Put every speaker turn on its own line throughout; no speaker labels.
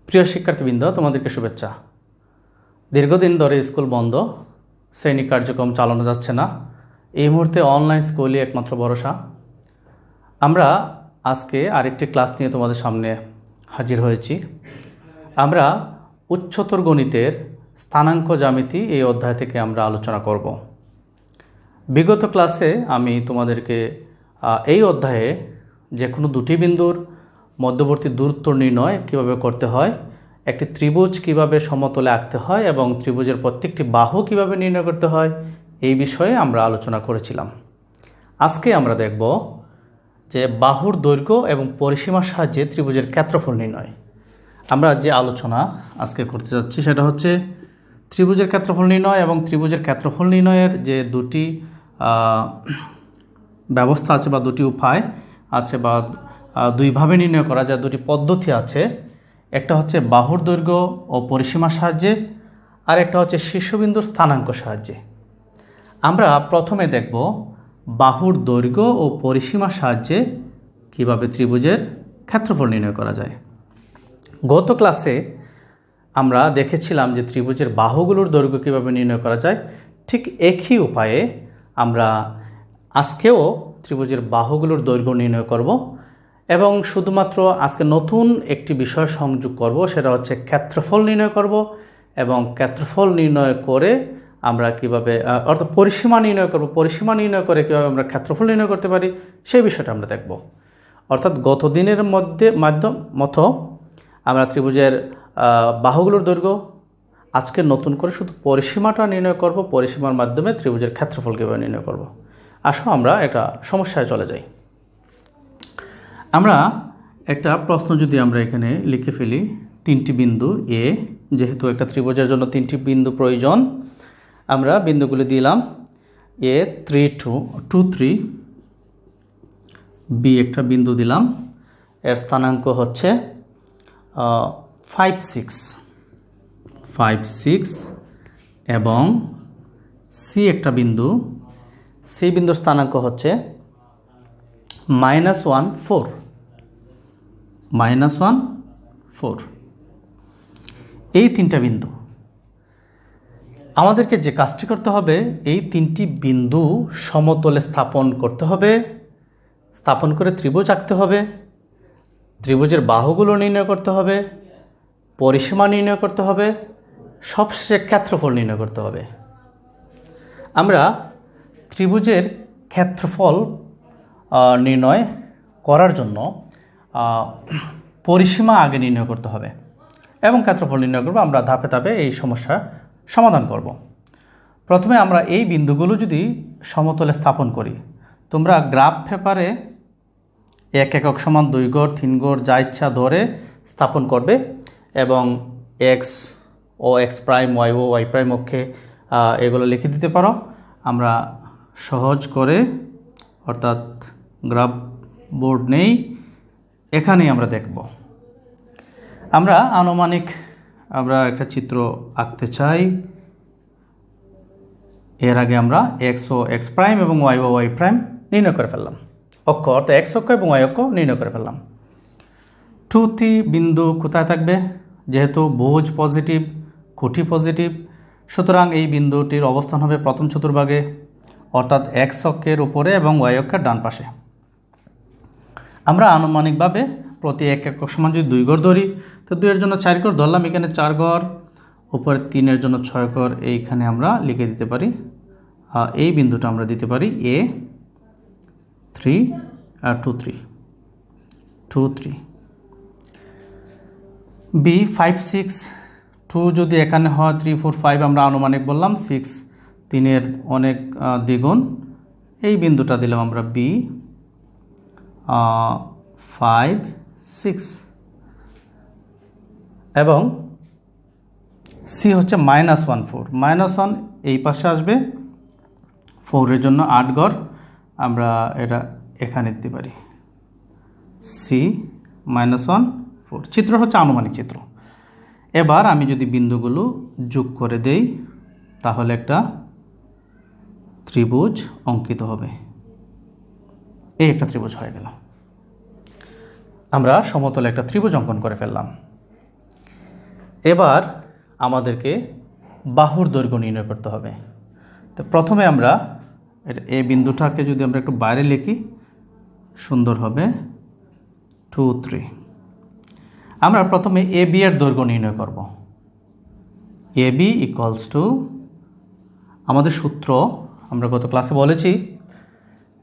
প্রিয় শিক্ষার্থীবৃন্দ, তোমাদেরকে শুভেচ্ছা। দীর্ঘদিন ধরে স্কুল বন্ধ, শ্রেণী কার্যক্রম চালানো যাচ্ছে না। এই মুহূর্তে অনলাইন স্কুলই একমাত্র ভরসা। আমরা আজকে আরেকটি ক্লাস নিয়ে তোমাদের সামনে হাজির হয়েছি। আমরা উচ্চতর গণিতের স্থানাঙ্ক জ্যামিতি এই অধ্যায় থেকে আমরা আলোচনা করব। বিগত ক্লাসে আমি তোমাদেরকে এই অধ্যায়ে যে কোনো দুটি বিন্দুর মধ্যবর্তী দূরত্ব নির্ণয় কিভাবে করতে হয়, একটি ত্রিভুজ কিভাবে সমতলে আঁকতে হয় এবং ত্রিভুজের প্রত্যেকটি বাহু কিভাবে নির্ণয় করতে হয় এই বিষয়ে আমরা আলোচনা করেছিলাম। আজকে আমরা দেখব যে বাহুর দৈর্ঘ্য এবং পরিসীমার সাহায্যে ত্রিভুজের ক্ষেত্রফল নির্ণয়। আমরা যে আলোচনা আজকে করতে যাচ্ছি সেটা হচ্ছে ত্রিভুজের ক্ষেত্রফল নির্ণয় এবং ত্রিভুজের ক্ষেত্রফল নির্ণয়ের যে দুটি ব্যবস্থা আছে বা দুটি উপায় আছে বা দুইভাবে নির্ণয় করা যায়, দুটি পদ্ধতি আছে। একটা হচ্ছে বাহুর দৈর্ঘ্য ও পরিসীমার সাহায্যে, আর একটা হচ্ছে শীর্ষবিন্দুর স্থানাঙ্ক সাহায্যে। আমরা প্রথমে দেখব বাহুর দৈর্ঘ্য ও পরিসীমার সাহায্যে কিভাবে ত্রিভুজের ক্ষেত্রফল নির্ণয় করা যায়। গত ক্লাসে আমরা দেখেছিলাম যে ত্রিভুজের বাহুগুলোর দৈর্ঘ্য কিভাবে নির্ণয় করা যায়। ঠিক একই উপায়ে আমরা আজকেও ত্রিভুজের বাহুগুলোর দৈর্ঘ্য নির্ণয় করব এবং শুধুমাত্র আজকে নতুন একটি বিষয় সংযোগ করব, সেটা হচ্ছে ক্ষেত্রফল নির্ণয় করব। এবং ক্ষেত্রফল নির্ণয় করে আমরা কিভাবে অর্থাৎ পরিসীমা নির্ণয় করব, পরিসীমা নির্ণয় করে কীভাবে আমরা ক্ষেত্রফল নির্ণয় করতে পারি সেই বিষয়টা আমরা দেখব। অর্থাৎ গত দিনের মতো আমরা ত্রিভুজের বাহুগুলোর দৈর্ঘ্য, আজকে নতুন করে শুধু পরিসীমাটা নির্ণয় করব, পরিসীমার মাধ্যমে ত্রিভুজের ক্ষেত্রফল কীভাবে নির্ণয় করব। আসো আমরা একটা সমস্যায় চলে যাই। আমরা একটা প্রশ্ন যদি আমরা এখানে লিখে ফেলি, তিনটি বিন্দু এ, যেহেতু একটা ত্রিভুজের জন্য তিনটি বিন্দু প্রয়োজন, আমরা বিন্দুগুলি দিলাম এ 3 2 3, বি একটা বিন্দু দিলাম, এর স্থানাঙ্ক হচ্ছে 5 6 এবং সি একটা বিন্দু, সি বিন্দুর স্থানাঙ্ক হচ্ছে -1 4। এই তিনটা বিন্দু আমাদেরকে যে কাজটি করতে হবে, এই তিনটি বিন্দু সমতলে স্থাপন করতে হবে, স্থাপন করে ত্রিভুজ আঁকতে হবে, ত্রিভুজের বাহুগুলো নির্ণয় করতে হবে, পরিসীমা নির্ণয় করতে হবে, সবশেষে ক্ষেত্রফল নির্ণয় করতে হবে। আমরা ত্রিভুজের ক্ষেত্রফল নির্ণয় করার জন্য পরিসীমা আগে নির্ণয় করতে হবে এবং ক্ষেত্রফল নির্ণয় করব। আমরা ধাপে ধাপে এই সমস্যা সমাধান করব। প্রথমে আমরা এই বিন্দুগুলো যদি সমতলে স্থাপন করি, তোমরা গ্রাফ পেপারে 1 একক সমান 2 গড় 3 গড় যা ইচ্ছা ধরে স্থাপন করবে এবং এক্স ও এক্স প্রাইম, ওয়াই ও ওয়াই প্রাইম অক্ষে এগুলো লিখে দিতে পারো। আমরা সহজ করে, অর্থাৎ গ্রাফ বোর্ড নেই, এখানেই আমরা দেখব। আমরা আনুমানিক আমরা একটা চিত্র আঁকতে চাই। এর আগে আমরা এক্স ও এক্স প্রাইম এবং ওয়াই ও ওয়াই প্রাইম নির্ণয় করে ফেললাম, অক্ষ অর্থাৎ এক্স অক্ষ এবং ওয়াই অক্ষ নির্ণয় করে ফেললাম। 2 বিন্দু কোথায় থাকবে? যেহেতু বহুজ পজিটিভ, খুঁটি পজিটিভ, সুতরাং এই বিন্দুটির অবস্থান হবে প্রথম চতুর্ভাগে, অর্থাৎ এক্স অক্ষের উপরে এবং ওয়াই অক্ষের ডান পাশে। আমরা আনুমানিকভাবে প্রতি 1 একক সমান যদি 2 গড় ধরি, তো 2 এর জন্য 4 গড় ধরলাম, এখানে 4 গড়, উপরে 3 এর জন্য 6 গড়, এইখানে আমরা লিখে দিতে পারি। এই বিন্দুটা আমরা দিতে পারি এ 3 আর 2 3, বি 5 6, 2 যদি এখানে হয় 3 4 5, আমরা আনুমানিক বললাম, 6 3-এর অনেক দ্বিগুণ, এই বিন্দুটা দিলাম আমরা বি 5 6 এবং সি হচ্ছে -1 4, -1 এই পাশে আসবে, 4-এর জন্য 8 গড়, আমরা এটা এখানে দিতে পারি সি -1 4। চিত্র হচ্ছে আনুমানিক চিত্র। এবার আমি যদি বিন্দুগুলো যোগ করে দেই, তাহলে একটা ত্রিভুজ অঙ্কিত হবে। এই একটা ত্রিভুজ হয়ে গেল। আমরা সমতলে একটা ত্রিভুজ অঙ্কন করে ফেললাম। এবার আমাদেরকে বাহুর দৈর্ঘ্য নির্ণয় করতে হবে। তো প্রথমে আমরা এই বিন্দুটাকে যদি আমরা একটু বাইরে লিখি সুন্দর হবে 2 3। আমরা প্রথমে এ বি এর দৈর্ঘ্য নির্ণয় করব। এ বি ইকুয়ালস টু, আমাদের সূত্র আমরা গত ক্লাসে বলেছি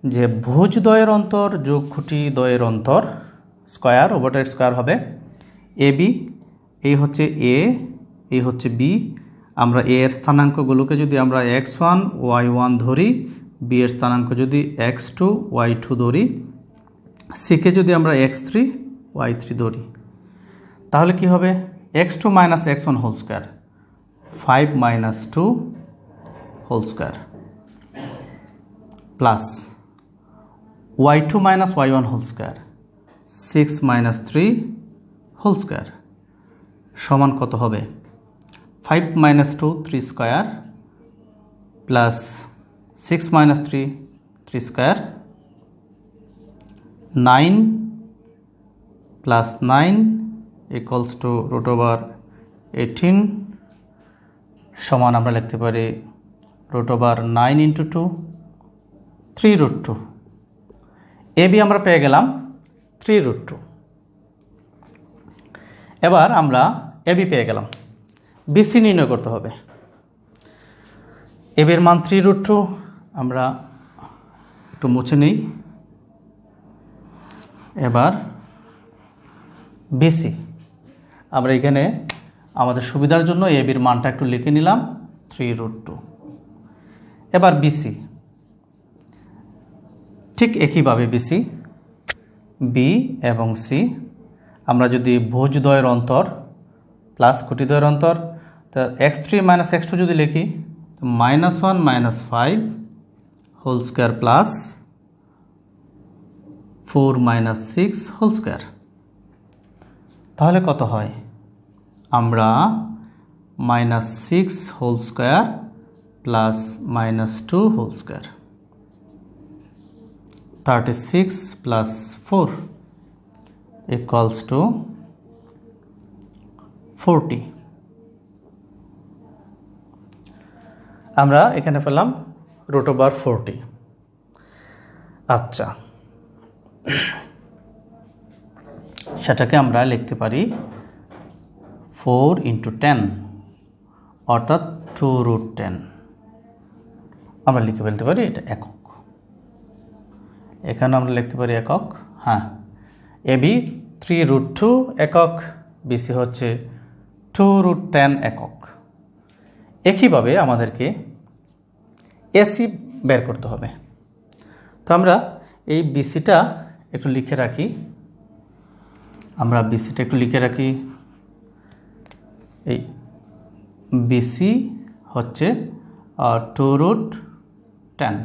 যে ভুজদ্বয়ের অন্তর যোগ খুঁটিদ্বয়ের অন্তর স্কয়ার, ওভারটার স্কয়ার হবে এ বি। এই হচ্ছে এ, এই হচ্ছে বি। আমরা এ এর স্থানাঙ্কগুলোকে যদি আমরা x1 y1 ধরি, বি এর স্থানাঙ্ক যদি x2 y2 ধরি, সিকে যদি আমরা x3 y3 ধরি, তাহলে কি হবে x2 minus x1 whole square 5 minus 2 whole square plus y2 minus y1 whole square 6 minus 3 whole square সমান কত হবে 5 minus 2 3 square plus 6 minus 3 3 square 9 plus 9 equals to root over 18 সমান আমরা লিখতে পারি root over 9 into 2 3 root 2। A B আমরা পেয়ে গেলাম 3 রুট 2। এবার আমরা এ বি পেয়ে গেলাম, বিসি নির্ণয় করতে হবে। এ বির মান 3 রুট 2, আমরা একটু মুছে নিই। এবার বিসি আমরা এখানে আমাদের সুবিধার জন্য এ বির মানটা একটু লিখে নিলাম 3 রুট 2। এবার বিসি ঠিক একইভাবে বিসি বি এবং সি আমরা যদি ভুজদ্বয়ের অন্তর প্লাস খুঁটিদ্বয়ের অন্তর, তা x3 মাইনাস x2 যদি লিখি -1 minus 5 whole square plus 4 minus 6 whole square, তাহলে কত হয় আমরা -6 whole square plus -2 whole square 36 plus 4 equals to 40। আমরা এখানে পেলাম রুট ওভার 40। আচ্ছা, সেটাকে আমরা লিখতে পারি 4 ইন্টু 10 অর্থাৎ 2 রুট 10। আমরা লিখে ফেলতে পারি এটা একক, এখানে আমরা লিখতে পারি একক। হ্যাঁ, এ বি 3 রুট 2 একক, বিসি হচ্ছে 2 রুট 10 একক। একইভাবে আমাদেরকে এসি বের করতে হবে। তো আমরা এই বিসিটা একটু লিখে রাখি, এই বিসি হচ্ছে 2 রুট 10।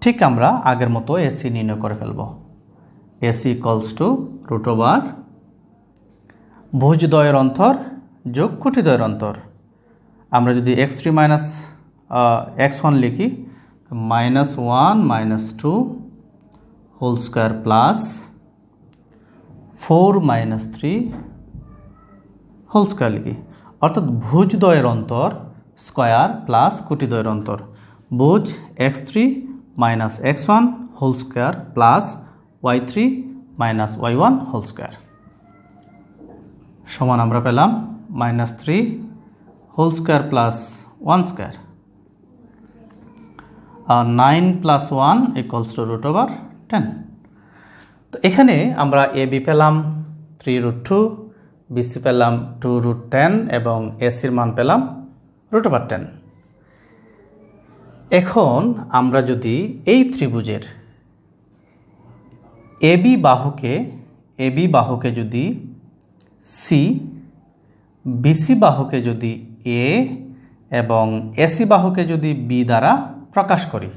ঠিক আমরা আগের মতো এসি নির্ণয় করে ফেলব। AC equals to root over ভুজদ্বয়ের অন্তর যোগ খুঁটিদ্বয়ের অন্তর। আমরা যদি x3 মাইনাস x1 লিখি -1 minus 2 whole square plus 4 minus 3 whole square লিখি, অর্থাৎ ভুজদ্বয়ের অন্তর স্কয়ার প্লাস খুঁটিদ্বয়ের অন্তর। ভুজ x3 minus x1 whole square plus y3 minus y1 whole square সমান আমরা পেলাম -3 whole square plus 1 square. 9 plus 1 equals to root over 10। তো এখানে আমরা এ বি পেলাম 3 রুট 2, বিসি পেলাম 2 রুট 10 এবং এসির মান পেলাম রুট ওভার 10। এখন আমরা যদি এই ত্রিভুজের এ বি বাহুকে যদি সি, বিসি বাহুকে যদি এ এবং এসি বাহুকে যদি বি দ্বারা প্রকাশ করি,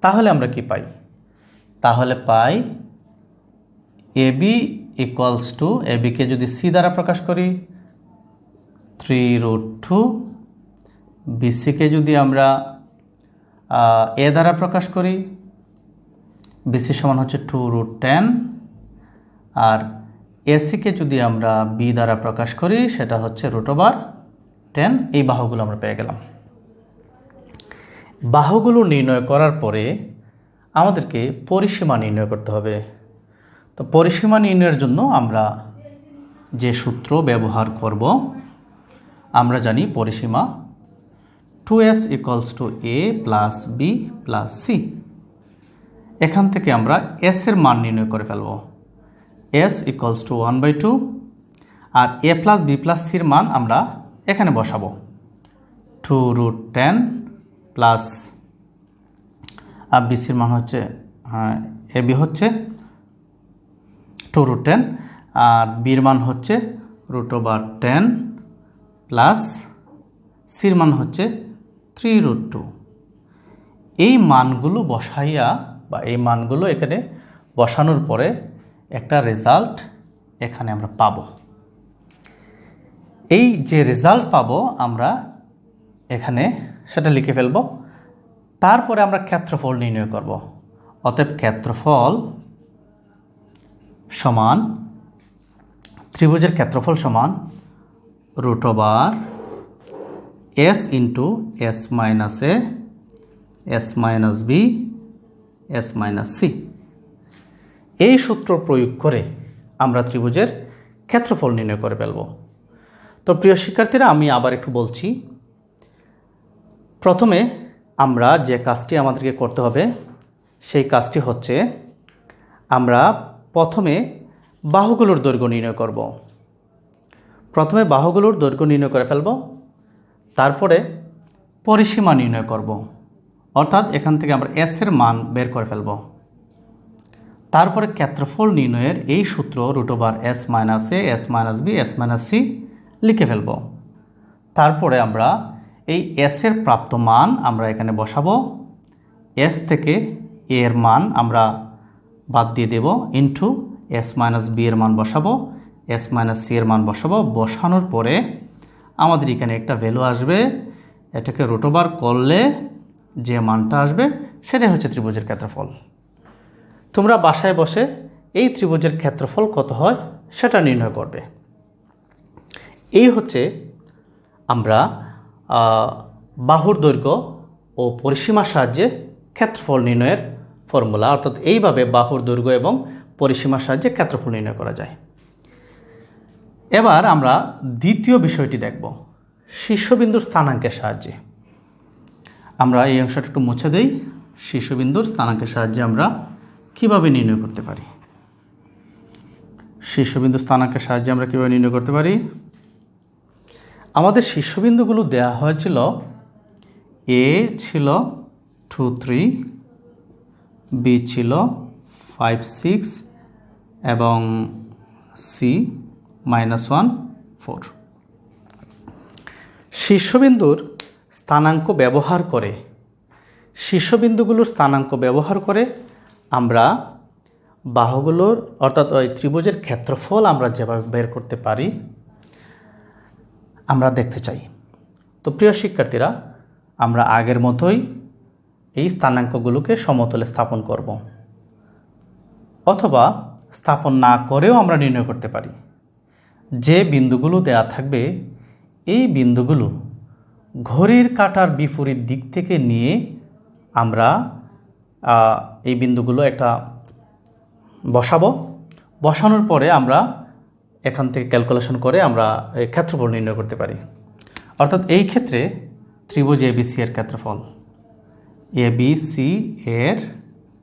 তাহলে আমরা কি পাই? তাহলে পাই এ বি ইকুয়ালস টু, এ বিকে যদি সি দ্বারা প্রকাশ করি 3 রুট 2, বিসিকে যদি আমরা এ দ্বারা প্রকাশ করি, বিসি সমান হচ্ছে 2 রুট 10, আর এসিকে যদি আমরা বি দ্বারা প্রকাশ করি সেটা হচ্ছে √10। এই বাহুগুলো আমরা পেয়ে গেলাম। বাহুগুলো নির্ণয় করার পরে আমাদেরকে পরিসীমা নির্ণয় করতে হবে। তো পরিসীমা নির্ণয়ের জন্য আমরা যে সূত্র ব্যবহার করব, আমরা জানি পরিসীমা 2s = a + b + c। এখান থেকে আমরা s এর মান নির্ণয় করে ফেলব। s = 1/2 R a + b + c এর মান আমরা এখানে বসাবো। 2√10 প্লাস আর b c এর মান হচ্ছে ab হচ্ছে 2√10 আর b এর মান হচ্ছে √10 প্লাস c এর মান হচ্ছে 3√2। এই মানগুলো বসাইয়া বা এই মানগুলো এখানে বসানোর পরে একটা রেজাল্ট এখানে আমরা পাবো। এই যে রেজাল্ট পাবো আমরা এখানে সেটা লিখে ফেলব। তারপরে আমরা ক্ষেত্রফল নির্ণয় করব। অতএব ক্ষেত্রফল সমান ত্রিভুজের ক্ষেত্রফল সমান √s × s - a s - b s - c। এই সূত্র প্রয়োগ করে আমরা ত্রিভুজের ক্ষেত্রফল নির্ণয় করে ফেলব। তো প্রিয় শিক্ষার্থীরা, আমি আবার একটু বলছি। প্রথমে আমরা যে কাজটি আমাদেরকে করতে হবে সেই কাজটি হচ্ছে আমরা প্রথমে বাহুগুলোর দৈর্ঘ্য নির্ণয় করব। প্রথমে বাহুগুলোর দৈর্ঘ্য নির্ণয় করে ফেলব, তারপরে পরিসীমা নির্ণয় করব, অর্থাৎ এখান থেকে আমরা s এর মান বের করে ফেলব। তারপরে ক্ষেত্রফল নির্ণয়ের এই সূত্র √s - a s - b s - c লিখে ফেলব। তারপরে আমরা এই s এর প্রাপ্ত মান আমরা এখানে বসাবো। s থেকে a এর মান আমরা বাদ দিয়ে দেব, ইনটু s - b এর মান বসাবো, s - c এর মান বসাবো। বসানোর পরে আমাদের এখানে একটা ভ্যালু আসবে। এটাকে √ করলে যে মানটা আসবে সেটাই হচ্ছে ত্রিভুজের ক্ষেত্রফল। তোমরা বাসায় বসে এই ত্রিভুজের ক্ষেত্রফল কত হয় সেটা নির্ণয় করবে। এই হচ্ছে আমরা বাহুর দৈর্ঘ্য ও পরিসীমার সাহায্যে ক্ষেত্রফল নির্ণয়ের ফর্মুলা। অর্থাৎ এইভাবে বাহুর দৈর্ঘ্য এবং পরিসীমার সাহায্যে ক্ষেত্রফল নির্ণয় করা যায়। এবার আমরা দ্বিতীয় বিষয়টি দেখব, শীর্ষবিন্দুর স্থানাঙ্কের সাহায্যে। আমরা এই অংশটা একটু মুছে দেই। শীর্ষবিন্দুর স্থানাঙ্কের সাহায্যে আমরা কিভাবে নির্ণয় করতে পারি? শীর্ষবিন্দুর স্থানাঙ্কের সাহায্যে আমরা কিভাবে নির্ণয় করতে পারি? আমাদের শীর্ষবিন্দুগুলো দেওয়া হয়েছিল, এ ছিল 2, 3, বি ছিল 5, 6 এবং সি -1, 4। শীর্ষবিন্দুর স্থানাঙ্ক ব্যবহার করে শীর্ষবিন্দুগুলোর স্থানাঙ্ক ব্যবহার করে আমরা বাহুগুলোর অর্থাৎ ওই ত্রিভুজের ক্ষেত্রফল আমরা যেভাবে বের করতে পারি আমরা দেখতে চাই। তো প্রিয় শিক্ষার্থীরা, আমরা আগের মতোই এই স্থানাঙ্কগুলোকে সমতলে স্থাপন করব, অথবা স্থাপন না করেও আমরা নির্ণয় করতে পারি। যে বিন্দুগুলো দেয়া থাকবে এই বিন্দুগুলো ঘড়ির কাঁটার বিপরীত দিক থেকে নিয়ে আমরা এই বিন্দুগুলো একটা বসাবো। বসানোর পরে আমরা এখান থেকে ক্যালকুলেশন করে আমরা এই ক্ষেত্রফল নির্ণয় করতে পারি। অর্থাৎ এই ক্ষেত্রে ত্রিভুজ ABC এর ক্ষেত্রফল, ABC এর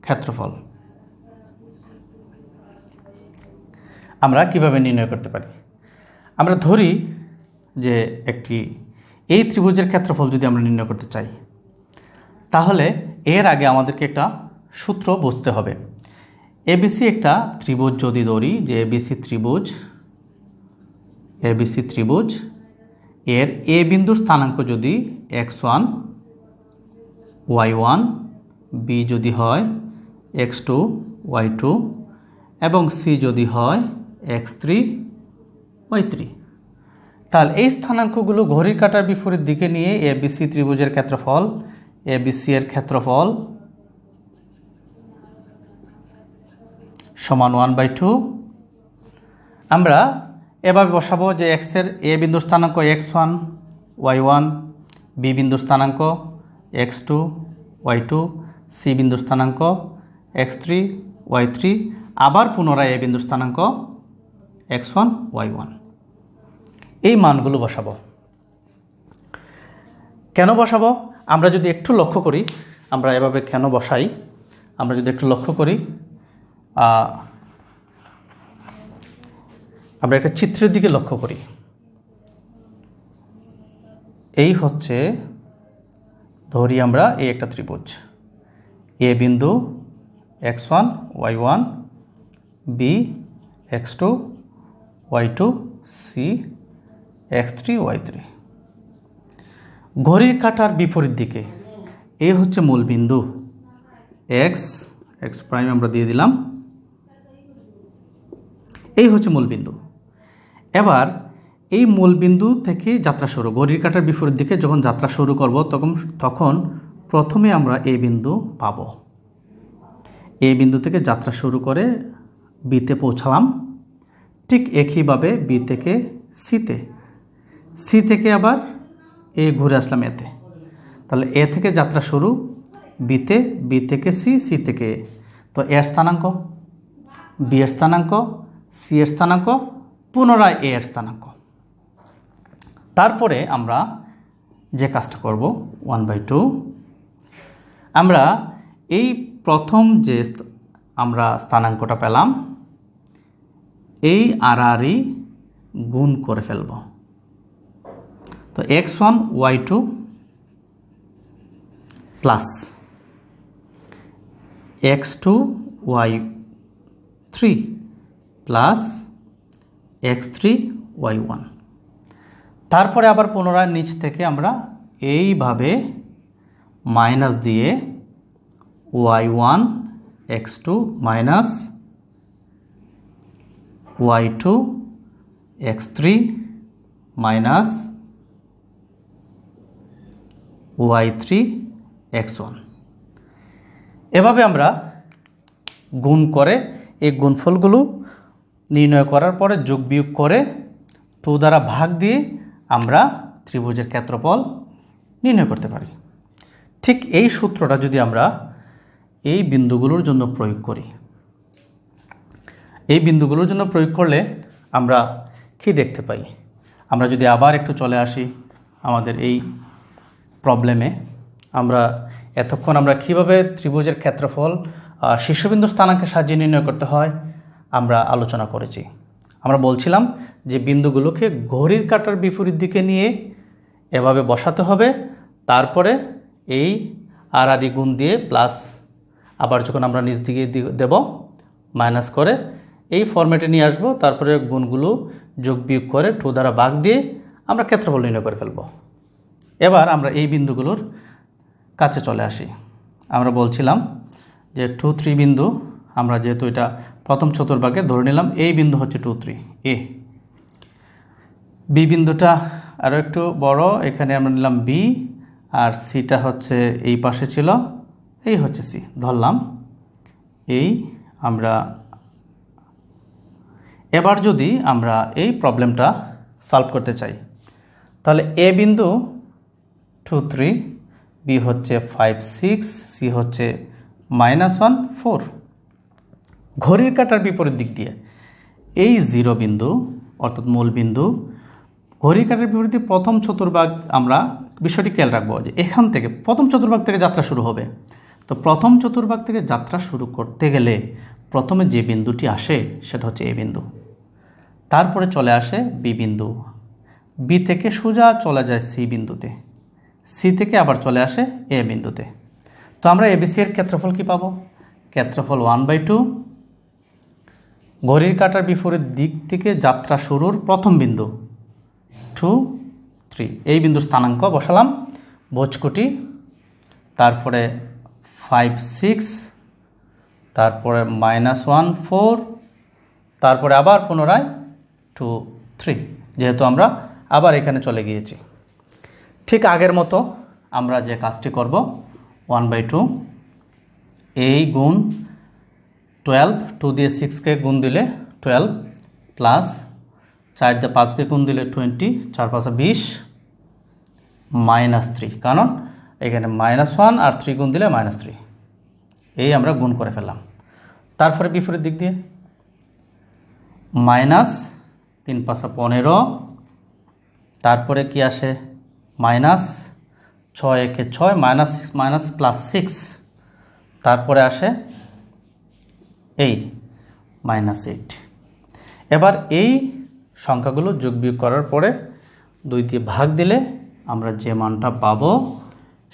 ক্ষেত্রফল আমরা কিভাবে নির্ণয় করতে পারি? আমরা ধরি যে এই ত্রিভুজের ক্ষেত্রফল যদি আমরা নির্ণয় করতে চাই, তাহলে এর আগে আমাদেরকে একটা সূত্র বুঝতে হবে। ABC একটা ত্রিভুজ যদি ধরি যে ABC ত্রিভুজ এর এ বিন্দুর স্থানাঙ্ক যদি x1, y1, বি যদি হয় x2, y2 এবং সি যদি হয় x3, y3, তাহলে এই স্থানাঙ্কগুলো ঘড়ির কাঁটার বিপরীত দিকে নিয়ে ABC ত্রিভুজের ক্ষেত্রফল, ABC এর ক্ষেত্রফল সমান 1/2। আমরা এভাবে বসাবো যে এক্সের এ বিন্দুর স্থানাঙ্ক x1 y1, বি বিন্দুর স্থানাঙ্ক x2 y2, সি বিন্দুর স্থানাঙ্ক x3 y3, আবার পুনরায় এ বিন্দুর স্থানাঙ্ক x1 y1। এই মানগুলো বসাবো। কেন বসাবো? আমরা যদি একটু লক্ষ্য করি, আমরা এভাবে কেন বসাই, আমরা যদি একটু লক্ষ্য করি, আমরা একটা চিত্রের দিকে লক্ষ্য করি। এই হচ্ছে, ধরি আমরা এই একটা ত্রিভুজ, এ বিন্দু x1 y1, B x2 y2, C x3 y3। ঘড়ির কাঁটার বিপরীত দিকে এই হচ্ছে মূল বিন্দু x প্রাইম আমরা দিয়ে দিলাম, এই হচ্ছে মূল বিন্দু। এবার এই মূল বিন্দু থেকে যাত্রা শুরু, ঘড়ির কাঁটার বিপরীত দিকে যখন যাত্রা শুরু করব তখন প্রথমে আমরা এই বিন্দু পাব। এই বিন্দু থেকে যাত্রা শুরু করে বিতে পৌঁছালাম, ঠিক একইভাবে বি থেকে সিতে, সি থেকে আবার এ ঘুরে আসলাম এতে। তাহলে এ থেকে যাত্রা শুরু বিতে, বি থেকে সি, সি থেকে এ। তো এর স্থানাঙ্ক, বি এর স্থানাঙ্ক, সি এর স্থানাঙ্ক, পুনরায় এ এর স্থানাঙ্ক। তারপরে আমরা যে কাজটা করব 1/2, আমরা এই প্রথম যে আমরা স্থানাঙ্কটা পেলাম এই আড়াআড়ি গুণ করে ফেলব। তো x1 y2 plus x2 y3 plus x3 y1। তারপরে আবার পুনরায় নিচ থেকে আমরা এইভাবে মাইনাস দিয়ে y1 x2 minus y2 x3 minus y3 x1। এভাবে আমরা গুণ করে এই গুণফলগুলো নির্ণয় করার পরে যোগ বিয়োগ করে 2 দ্বারা ভাগ দিয়ে আমরা ত্রিভুজের ক্ষেত্রফল নির্ণয় করতে পারি। ঠিক এই সূত্রটা যদি আমরা এই বিন্দুগুলোর জন্য প্রয়োগ করি, এই বিন্দুগুলোর জন্য প্রয়োগ করলে আমরা কি দেখতে পাই? আমরা যদি আবার একটু চলে আসি আমাদের এই প্রবলেমে, আমরা এতক্ষণ আমরা কিভাবে ত্রিভুজের ক্ষেত্রফল শীর্ষবিন্দু স্থানাঙ্কের সাহায্যে নির্ণয় করতে হয় আমরা আলোচনা করেছি। আমরা বলছিলাম যে বিন্দুগুলোকে ঘড়ির কাঁটার বিপরীত দিকে নিয়ে এভাবে বসাতে হবে, তারপরে এই আড়াআড়ি গুণ দিয়ে প্লাস আবার যখন আমরা নিচ দিকে দেব মাইনাস করে এই ফরম্যাটে নিয়ে আসব, তারপরে গুণগুলো যোগ বিয়োগ করে 2 দ্বারা ভাগ দিয়ে আমরা ক্ষেত্রফল নির্ণয় করে ফেলব। এবার আমরা এই বিন্দুগুলোর কাছে চলে আসি। আমরা বলছিলাম যে 2, 3 বিন্দু, আমরা যেহেতু এটা প্রথম চতুর্ভাগে ধরে নিলাম এই বিন্দু হচ্ছে 2, 3 এ। বি বিন্দুটা আরও একটু বড়, এখানে আমরা নিলাম বি, আর সিটা হচ্ছে এই পাশে ছিল, এই হচ্ছে সি ধরলাম। এই আমরা এবার যদি আমরা এই প্রবলেমটা সলভ করতে চাই তাহলে এ বিন্দু 2, 3, বি হচ্ছে 5, 6, সি হচ্ছে -1, 4। ঘড়ির কাঁটার বিপরীত দিক দিয়ে এই 0 বিন্দু অর্থাৎ মূল বিন্দু, ঘড়ির কাঁটার বিপরীত প্রথম চতুর্ভাগ, আমরা বিষয়টি খেয়াল রাখবো যে এখান থেকে প্রথম চতুর্ভাগ থেকে যাত্রা শুরু হবে। তো প্রথম চতুর্ভাগ থেকে যাত্রা শুরু করতে গেলে প্রথমে যে বিন্দুটি আসে সেটা হচ্ছে এ বিন্দু, তারপরে চলে আসে বি বিন্দু, বি থেকে সোজা চলে যায় সি বিন্দুতে, সি থেকে আবার চলে আসে এ বিন্দুতে। তো আমরা এবিসি এর ক্ষেত্রফল কি পাবো? ক্ষেত্রফল 1/2 ঘড়ির কাঁটার বিপরীত দিক থেকে যাত্রা শুরুর প্রথম বিন্দু 2, 3, এই বিন্দুর স্থানাঙ্ক বসালাম ভোজকুটি, তারপরে 5, 6, তারপরে -1, 4, তারপরে আবার পুনরায় 2, 3, যেহেতু আমরা আবার এখানে চলে গিয়েছি। ঠিক আগের মতো আমরা যে কাজটি করব 1/2 এই গুণ 12, 2 দিয়ে 6কে গুণ দিলে 12 প্লাস 4 দিয়ে 5কে গুণ দিলে 20, 4 5 20, -3, কারণ এখানে -1 আর 3 গুণ দিলে -3, এই আমরা গুণ করে ফেললাম। তারপরে বিপরীত দিক দিয়ে -3 5 15, তারপরে কি আসে -6 1 6, -6 +6, তারপরে আসে এই -8। এবার এই সংখ্যাগুলো যোগ বিয়োগ করার পরে 2 দিয়ে ভাগ দিলে আমরা যে মানটা পাবো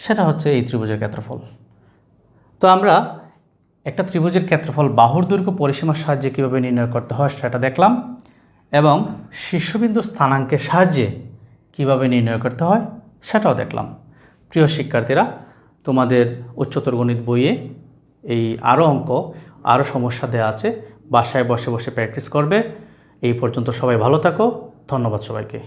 সেটা হচ্ছে এই ত্রিভুজের ক্ষেত্রফল। তো আমরা একটা ত্রিভুজের ক্ষেত্রফল বাহুর দৈর্ঘ্য পরিসীমার সাহায্যে কীভাবে নির্ণয় করতে হয় সেটা দেখলাম, এবং শীর্ষবিন্দু স্থানাঙ্কের সাহায্যে কীভাবে নির্ণয় করতে হয় সেটাও দেখলাম। প্রিয় শিক্ষার্থীরা, তোমাদের উচ্চতর গণিত বইয়ে এই আরও অঙ্ক, আরও সমস্যা দেওয়া আছে, বাসায় বসে বসে প্র্যাকটিস করবে। এই পর্যন্ত সবাই ভালো থাকো, ধন্যবাদ সবাইকে।